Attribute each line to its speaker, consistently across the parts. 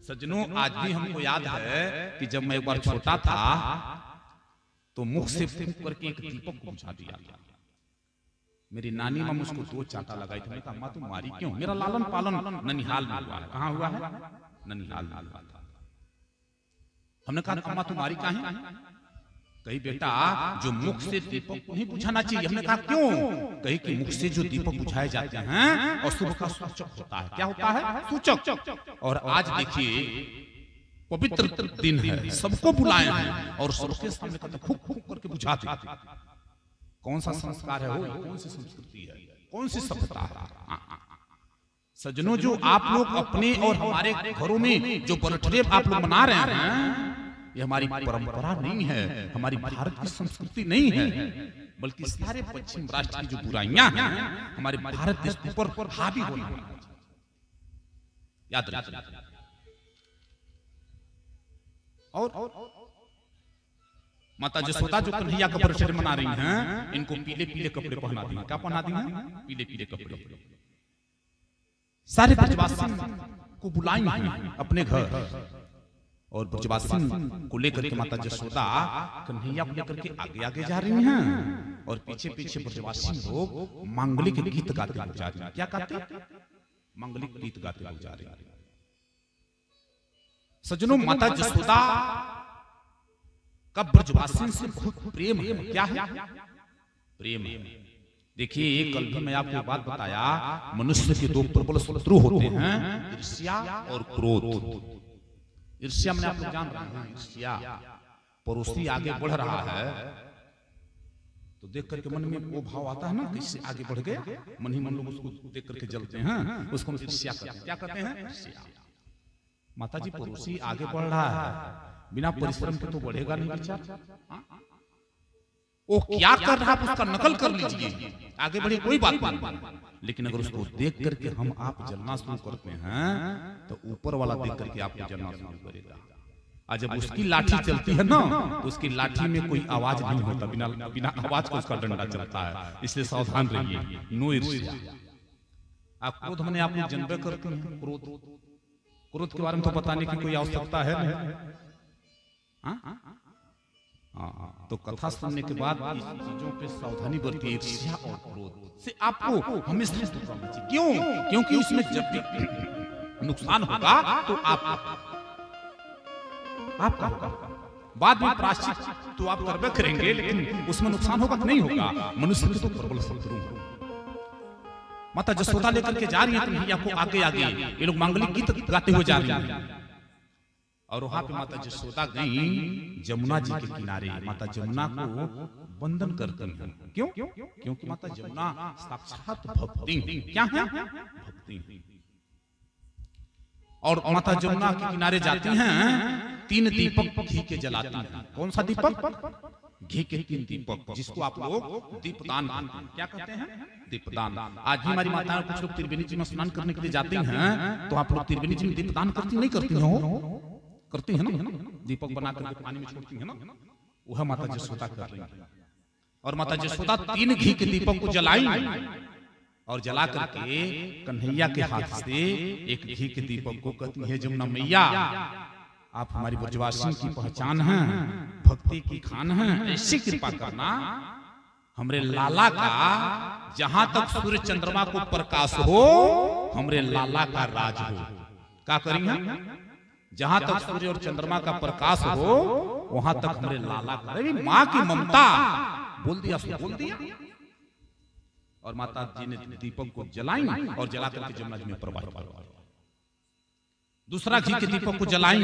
Speaker 1: सज्जनों, आज भी हमको याद है कि जब मैं एक बार छोटा था तो मुख से फूंक करके एक दीपक को बुझा दिया था। मेरी नानी माँ मुझको 2 चांटा लगाई थी। मैंने कहा अम्मा तुम मारी क्यों? मेरा लालन पालन ननिहाल में हुआ है। कहाँ हुआ है? ननिहाल में हुआ था। हमने कहा अम्मा तुम मारी काहे? कही बेटा जो मुख से दीपक को नहीं बुझाना चाहिए। हमने कहा क्यों? कही कि मुख से जो दीपक बुझाए जाते हैं और शुभ का सूचक होता है। क्या होता है? सूचक। और आज देखिए पवित्र दिन है, सबको बुलाए हैं और सबके सामने कहते फूंक फूंक करके बुझाते। कौन सा संस्कार है वो? कौन सी संस्कृति है? कौन सी सभ्यता है? सज्जनों, जो आप लोग अपने और हमारे घरों में जो बर्थडे आप लोग मना रहे हैं, ये हमारी परंपरा नहीं है, हमारी भारत की संस्कृति नहीं है, बल्कि सारे पश्चिम राष्ट्र की जो बुराइयां हैं हमारे भारत देश के ऊपर हावी होना है। याद रखिए। और माता जसोदा जो कन्हैया का बर्थडे मना रही हैं, इनको पीले पीले कपड़े पहना दी। क्या पहना दी हैं? पीले पीले कपड़े। सारे ब्रजवासी को बुलाई हैं अपने घर और ब्रजवासी को लेकर के माता जसोदा कन्हैया को लेकर के आगे आगे जा रही हैं और पीछे पीछे ब्रजवासी लोग मांगलिक गीत गाते हुए जा रहे हैं। क्या गाते? मांगलिक गीत गाते हुए जा रहे हैं। सज्जनों, माता जसोदा का ब्रजवासी से बहुत प्रेम है। क्या है? प्रेम है। देखिए कल भी मैं आपको बात बताया, मनुष्य के 2 प्रबल शत्रु होते हैं, ईर्ष्या और क्रोध। ईर्ष्या में आप लोग जान रहे हैं, ईर्ष्या पड़ोसी आगे बढ़ रहा है तो देख करके मन में वो भाव आता है ना कि इससे आगे बढ़ गया, मन ही मन लोग उसको देख करके जलते हैं, उसको ईर्ष्या कहते हैं। क्या कहते हैं? ईर्ष्या। माता जी पड़ोसी आगे बढ़ रहा है, बिना परिश्रम के तो बढ़ेगा नहीं बेचारा। वो क्या कर रहा है उसका नकल कर लीजिए, आगे बढ़े कोई बात नहीं, लेकिन अगर उसको देख करके हम आप जलना शुरू करते हैं तो ऊपर वाला देख करके आपको जलना शुरू करेगा। और जब उसकी लाठी चलती है ना तो उसकी लाठी में कोई आवाज नहीं होता, बिना आवाज को उसका डंडा चलता है। इसलिए सावधान रहिए, नो ईर्ष्या। आप क्रोध मैंने आप लोग जनबे करते हैं, क्रोध के बारे में तो बताने की कोई आवश्यकता है नहीं। तो कथा सुनने के बाद इस चीजों पे सावधानी बरतिए। ईर्ष्या और क्रोध से आपको हमेशा दूर रहना चाहिए। क्यों? क्योंकि उसमें जब भी नुकसान होगा तो आपका होगा। बाद में प्रायश्चित तो आप करबे करेंगे, लेकिन उसमें नुकसान होगा कि नहीं होगा? मनुष्य के तो प्रबल शत्रु हैं। माता जसोदा लेकर के जा रही है कन्हैया को आगे आगे, ये लोग मांगलिक गीत गाते हुए जा रही हैं और वहां पे माता जसोदा गई जमुना जी के किनारे। माता जमुना को वंदन करती हैं। क्यों? क्योंकि माता जमुना साक्षात भक्ति। क्या है? भक्ति। और माता जमुना के किनारे जाती हैं, 3 दीपक घी के जलाती हैं। कौन सा दीपक? घी के 3 दीपक, जिसको आप लोग दीपदान कहते हैं। क्या कहते हैं? दीपदान। आज भी हमारी माताएं कुछ लोग त्रिवेणी जी में स्नान करने के लिए जाती हैं, तो आप लोग त्रिवेणी जी में दीपदान करती नहीं करती हो? करती है ना, दीपक बना करके पानी में छोड़ती है ना, वह माता जसोदा कर रही है। और माता जसोदा 3 घी के दीपक को जलाई और जला करके कन्हैया के हाथ से एक घी के दीपक को कहती है, जमुना मैया आप हमारी ब्रजवासी की पहचान हैं, भक्ति की खान हैं, ऐसी कृपा करना हमरे लाला का जहां तक सूर्य चंद्रमा को प्रकाश हो, हमरे लाला का राज हो। क्या करेंगे? जहां तक सूर्य और चंद्रमा का प्रकाश हो वहां तक हमरे लाला का। माँ की ममता बोल दिया, बोल दिया। और माता जी ने दीपक को जलाई और जला करके जमुना जी में प्रवाहित कर। दूसरा घी के दीपक को जलाई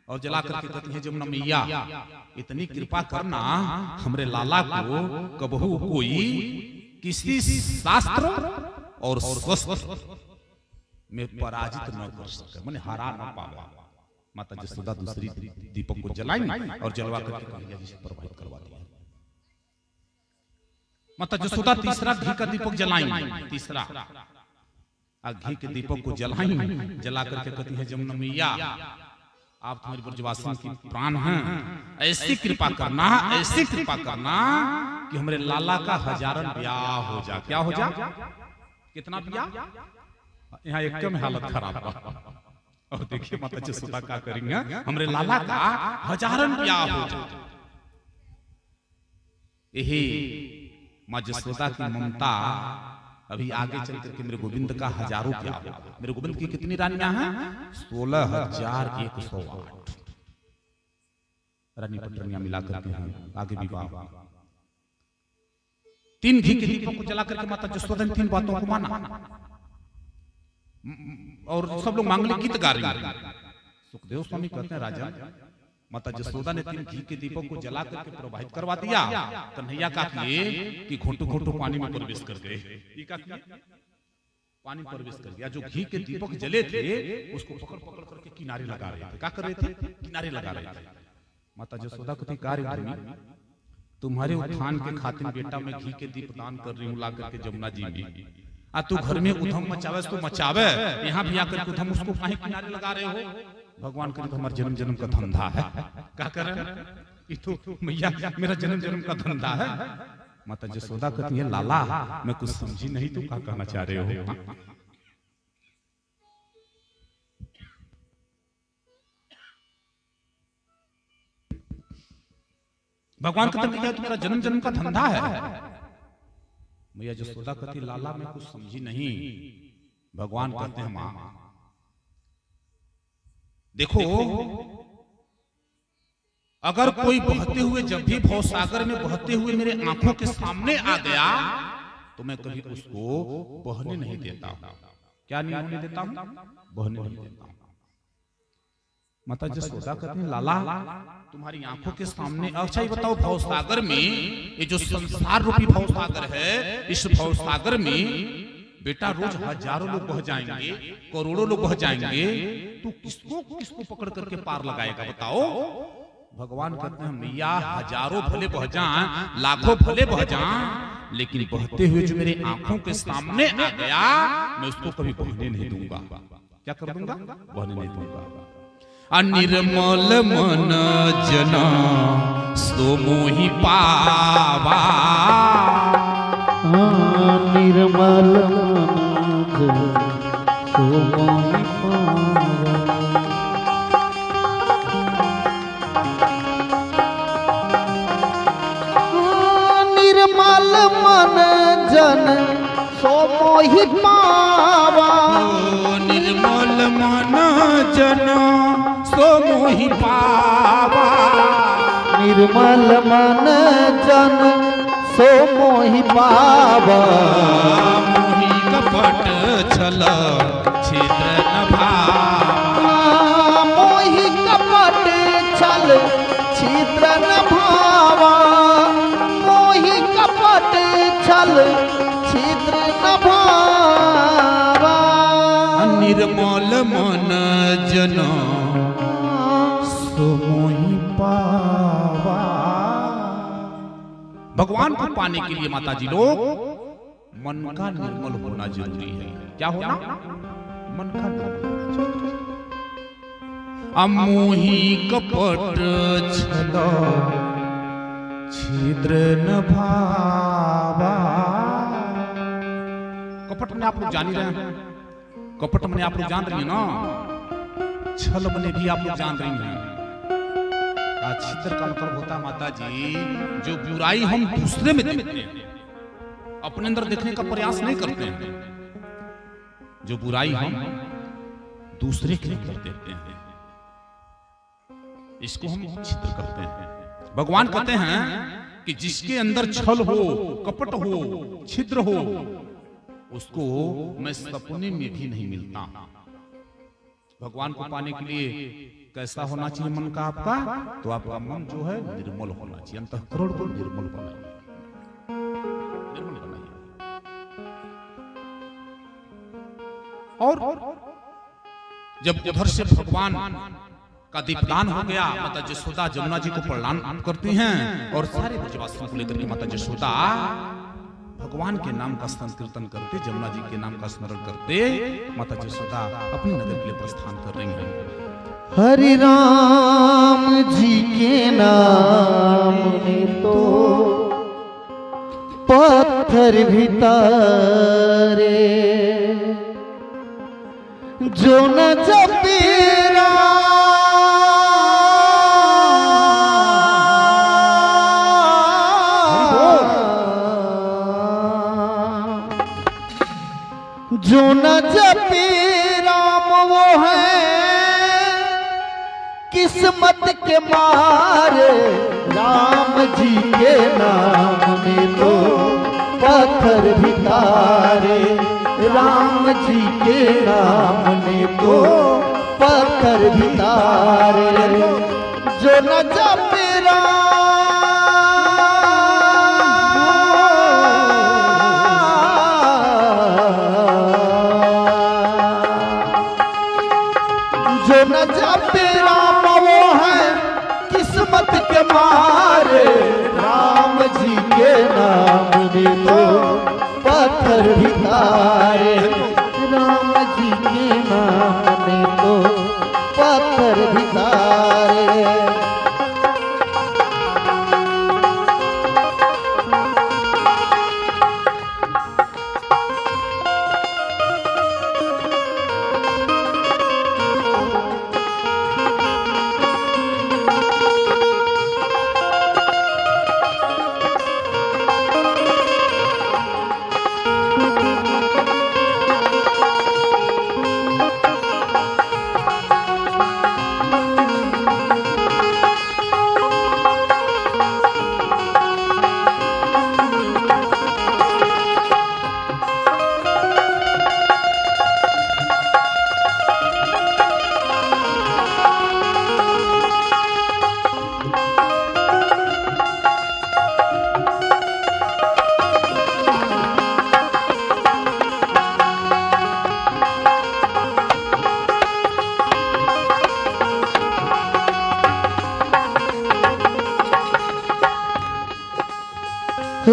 Speaker 1: और जला करके कहती है, जमुना मैया इतनी कृपा करना हमरे लाला को कबहू कोई किसी शास्त्र और शस्त्र में पराजित न कर सके, माने हरा न पावे। माता जसोदा दूसरी दीपक को जलाई और जलवा करके कन्हैया जी से प्रवाहित करवा दिया। माता जसोदा तीसरा घी का दीपक जलाई, तीसरा घी के दीपक को जलाई, जला करके कहती है, जमुना मैया आप तुम्हारी ब्रजवासी की प्राण हैं, ऐसी कृपा करना, ऐसी कृपा करना कि हमारे लाला का 1000 ब्याह हो जा। क्या हो जा? कितना ब्याह? यहाँ एक में हालत खराब बा। और देखिए माता जसोदा का करेंगे, हमरे लाला का हजारन ब्याह हो जाए। यही माँ जसोदा की ममता अभी आगे चल करके मेरे गोविंद का हजारों ब्याह होगा। मेरे गोविंद की कितनी रानियां हैं? 16,108 रानी पटरानियां मिला करके हैं। आगे विवाह 3 घी के दीपों को जला करके माता जसोदा ने 3 बातों को माना और सब लोग मांगलिक गीत गा रहे हैं। सुखदेव स्वामी कहते हैं राजा माता जसोदा ने 3 घी के दीपों को जला करके प्रवाहित करवा दिया। कन्हैया का किए कि घोंटू घोंटू पानी में प्रवेश कर गए। पानी में प्रवेश कर गया। जो घी के दीपक जले थे उसको पकड़ पकड़ करके किनारे लगा रहे थे। क्या कर रहे थे? किनारे लगा रहे थे। माता जसोदा कहती कार्य तुम्हारे उत्थान के खातिर बेटा मैं घी के दीप दान कर रही हूँ ला करके जमुना जी में। आ तू घर में उधम मचावे तो मचावे, यहाँ भी आकर के उधम उसको काहे किनारे लगा रहे हो? भगवान करे तो हमारा जन्म जन्म का धंधा है। क्या कर रहे तो मैया मेरा जन्म जन्म का धंधा है। माता जसोदा कहती है लाला मैं कुछ समझी नहीं, तू क्या कहना चाह रहे हो? भगवान कहते हैं तुम्हारा जन्म जन्म का धंधा है। मैया जसोदा कहती लाला मैं कुछ समझी नहीं। भगवान कहते हैं मां देखो अगर कोई बहते हुए जब भी भवसागर में बहते हुए मेरे आंखों के सामने आ गया तो मैं कभी उसको बहने नहीं देता हूं। क्या नहीं होने देता हूं? बहने नहीं देता हूं। माता जसोदा कहते हैं लाला तुम्हारी आंखों के सामने अच्छा ही बताओ भवसागर में ये जो संसार रूपी भवसागर है इस भवसागर में बेटा रोज हजारों लोग बह जाएंगे, करोड़ों लोग बह जाएंगे, तू किसको किसको पकड़ करके पार लगाएगा बताओ? भगवान कहते हैं मैया हजारों भले बह जाएं, लाखों भले बह जाएं, लेकिन बहते हुए जो मेरे आंखों के सामने आ गया मैं उसको कभी बहने नहीं दूंगा। क्या कर दूंगा? बहने नहीं दूंगा। अनिर्मल मन जना सो मोहि पावा।
Speaker 2: निर्मल मन सो मोहि पावा। निर्मल मन जन सो मोहि पावा।
Speaker 1: निर्मल मन जन सो मोहि पावा।
Speaker 2: निर्मल मन जन सो मोहि पावा।
Speaker 1: मोहि कपट छल छिद्र न भावा।
Speaker 2: मोहि कपट छल छिद्र न भावा। मोहि कपट छल छिद्र न भावा।
Speaker 1: निर्मल मन जन सो मोहि पावा। भगवान को पाने के लिए माता जी लोग मन का निर्मल होना जरूरी है। क्या होना? मन का निर्मल होना जरूरी है। मोहि कपट छल छिद्र न भावा। कपट में आप लोग जान ही रहे हैं, कपट में आप लोग जान रही हैं ना, छल में भी आप लोग जान रही हैं। छिद्र का मतलब होता है माता जी जो बुराई हम दूसरे में देखते हैं, अपने अंदर देखने का प्रयास नहीं करते हैं। जो बुराई हम दूसरे के अंदर देखते हैं इसको हम छिद्र कहते हैं। भगवान कहते हैं कि जिसके अंदर छल हो, कपट हो, छिद्र हो, उसको मैं सपने में भी नहीं मिलता। भगवान को पाने के लिए कैसा होना चाहिए मन का आपका? तो आपका मन जो है निर्मल होना चाहिए, अंतःकरण को निर्मल बनाइए, निर्मल बनाइए। और जब उधर से भगवान का दीपदान हो गया, माता जसोदा जमुना जी को प्रणाम करती हैं और सारे ब्रजवासियों को लेकर के माता जसोदा भगवान के नाम का संकीर्तन करते, जमुना जी के नाम का स्मरण करते माता जसोदा अपने नगर के लिए प्रस्थान कर रही हैं।
Speaker 2: हरि राम जी के नाम ने तो पत्थर भी तारे। जो न जपे जो न जपे राम वो है किस्मत के मारे। राम जी के नाम में तो पत्थर भी तारे। राम जी के नाम में तो पत्थर भी तारे। जो न जपे जो न जपे राम वो है किस्मत के मारे। राम जी के नाम में तो पत्थर भी तारे। राम जी के नाम में तो पत्थर भी तारे।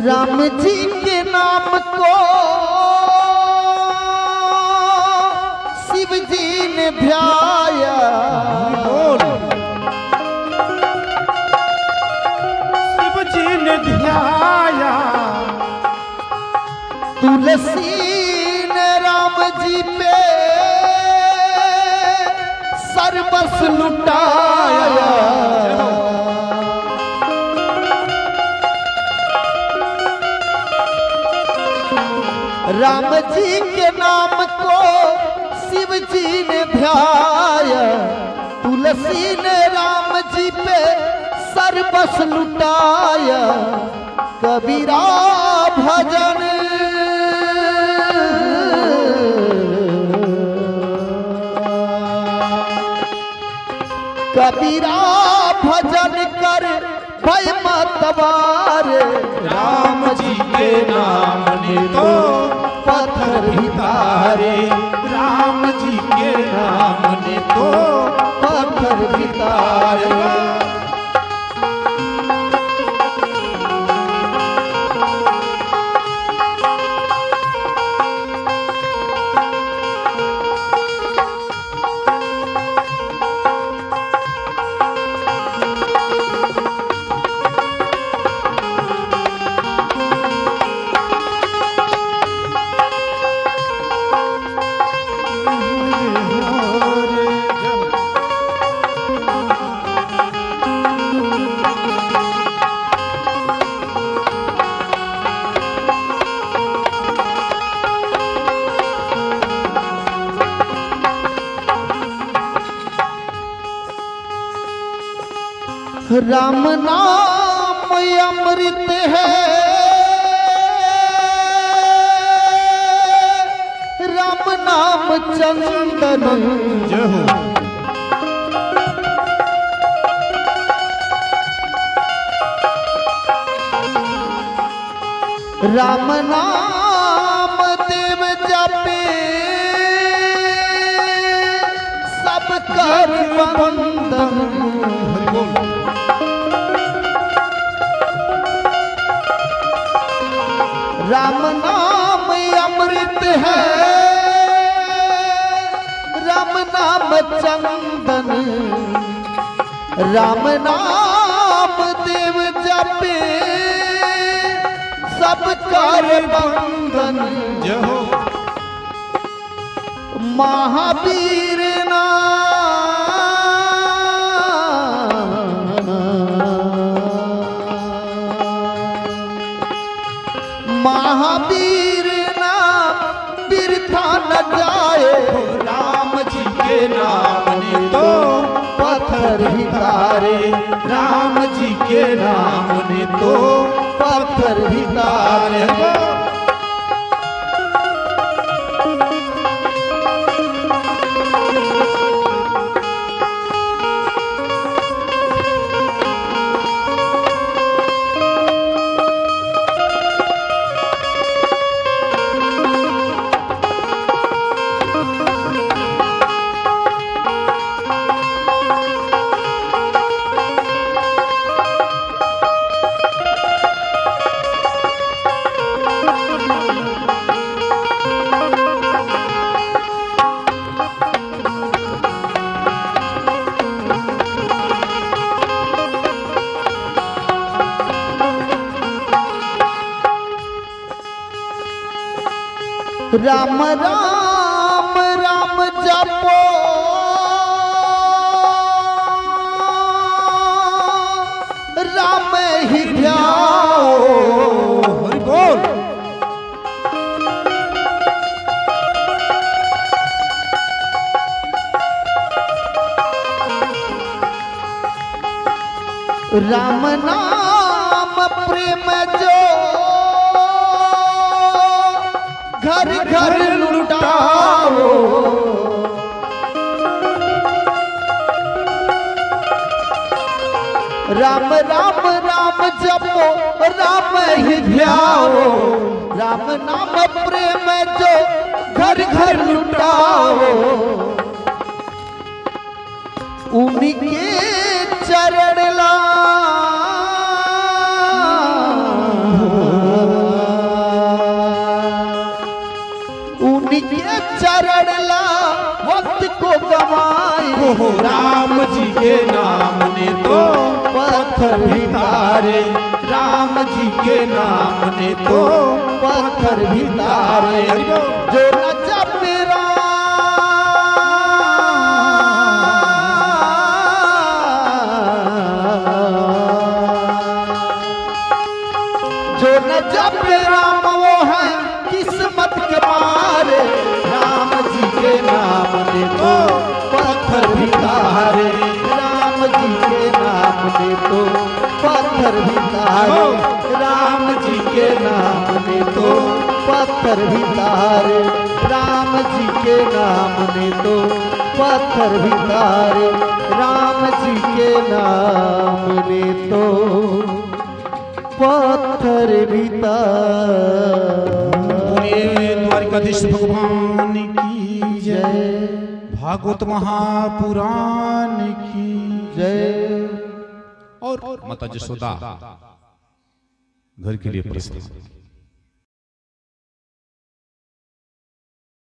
Speaker 2: राम जी के नाम को शिव जी ने ध्याया।
Speaker 1: शिव जी ने ध्याया।
Speaker 2: तुलसी ने राम जी पे सर्वस लुटाया। राम जी के नाम को शिव जी ने ध्याया। तुलसी ने राम जी पे सर्वस लुटाया। कबीरा भजन कबीरा भजन कर भय मतवार। राम जी के नाम ने तो पत्थर भी तारे।
Speaker 1: राम जी के नाम ने तो
Speaker 2: पत्थर भी तारे। राम नाम अमृत है। राम नाम चंदन
Speaker 1: जय हो।
Speaker 2: राम नाम देव जपे सब कर बंदन। राम नाम अमृत है। राम नाम चंदन। राम नाम देव जपे सब कर बंदन।
Speaker 1: जय हो।
Speaker 2: महावीर महावीर नाम बिरथा न जाए,
Speaker 1: राम जी के नाम ने तो
Speaker 2: पत्थर भी तारे,
Speaker 1: राम जी के नाम ने तो
Speaker 2: पत्थर भी तारे। राम राम राम जपो, राम ही ध्याओ।
Speaker 1: हरि बोल।
Speaker 2: राम नाम प्रेम जो घर घर लुटाओ, राम राम राम जपो, राम ही ध्याओ। राम नाम प्रेम जो घर घर लुटाओ, उनके चरण ला उनके चरण ला वक्त को गवाए।
Speaker 1: राम जी के नाम ने तो
Speaker 2: पत्थर भी तारे,
Speaker 1: राम जी के नाम ने तो
Speaker 2: पत्थर भी तारे। जो न जपे जो न जपे राम वो है किस्मत के मारे। राम जी के नाम ने तो पत्थर भी तारे, राम जी के नाम ने तो पत्थर भी तारे, राम जी के नाम ने तो पत्थर भी तारे, राम जी के नाम ने तो पत्थर भी तारे, राम जी के नाम ने तो पत्थर भी तारे।
Speaker 1: द्वारिकाधीश भगवान की जय, भागवत महापुराण की
Speaker 2: जय।
Speaker 1: और माता जसोदा घर के लिए प्रस्थान।